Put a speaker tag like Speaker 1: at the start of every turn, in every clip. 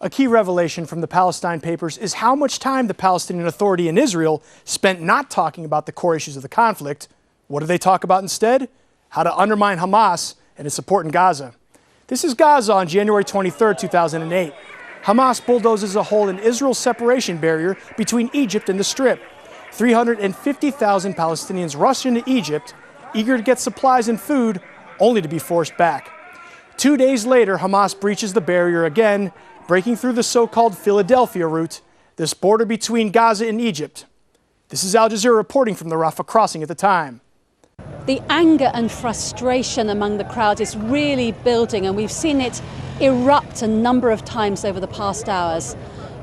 Speaker 1: A key revelation from the Palestine Papers is how much time the Palestinian Authority in Israel spent not talking about the core issues of the conflict. What do they talk about instead? How to undermine Hamas and its support in Gaza. This is Gaza on January 23, 2008. Hamas bulldozes a hole in Israel's separation barrier between Egypt and the Strip. 350,000 Palestinians rush into Egypt, eager to get supplies and food, only to be forced back. 2 days later, Hamas breaches the barrier again, breaking through the so-called Philadelphia route, this border between Gaza and Egypt. This is Al Jazeera reporting from the Rafah crossing at the time.
Speaker 2: The anger and frustration among the crowd is really building, and we've seen it erupt a number of times over the past hours.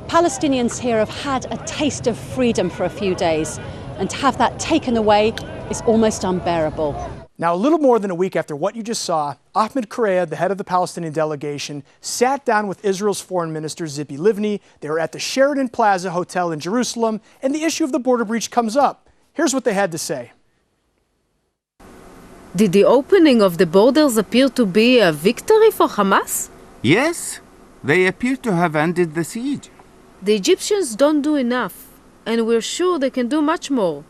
Speaker 2: Palestinians here have had a taste of freedom for a few days, and to have that taken away is almost unbearable.
Speaker 1: Now, a little more than a week after what you just saw, Ahmed Correa, the head of the Palestinian delegation, sat down with Israel's foreign minister, Tzipi Livni. They were at the Sheraton Plaza Hotel in Jerusalem, and the issue of the border breach comes up. Here's what they had to say.
Speaker 3: Did the opening of the borders appear to be a victory for Hamas?
Speaker 4: Yes, they appear to have ended the siege.
Speaker 3: The Egyptians don't do enough, and we're sure they can do much more.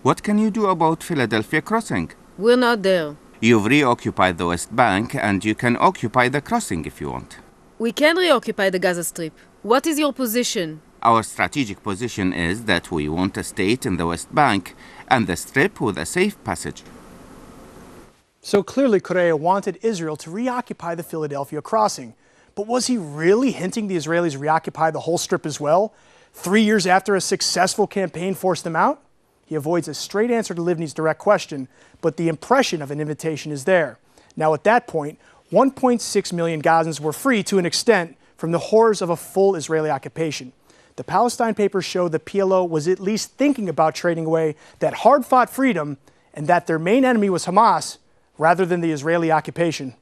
Speaker 4: What can you do about Philadelphia crossing?
Speaker 3: We're not there.
Speaker 4: You've reoccupied the West Bank, and you can occupy the crossing if you want.
Speaker 3: We can reoccupy the Gaza Strip. What is your position?
Speaker 4: Our strategic position is that we want a state in the West Bank and the Strip with a safe passage.
Speaker 1: So clearly, Correa wanted Israel to reoccupy the Philadelphia crossing. But was he really hinting the Israelis reoccupy the whole Strip as well? 3 years after a successful campaign forced them out? He avoids a straight answer to Livni's direct question, but the impression of an invitation is there. Now, at that point, 1.6 million Gazans were free to an extent from the horrors of a full Israeli occupation. The Palestine Papers show the PLO was at least thinking about trading away that hard-fought freedom, and that their main enemy was Hamas rather than the Israeli occupation.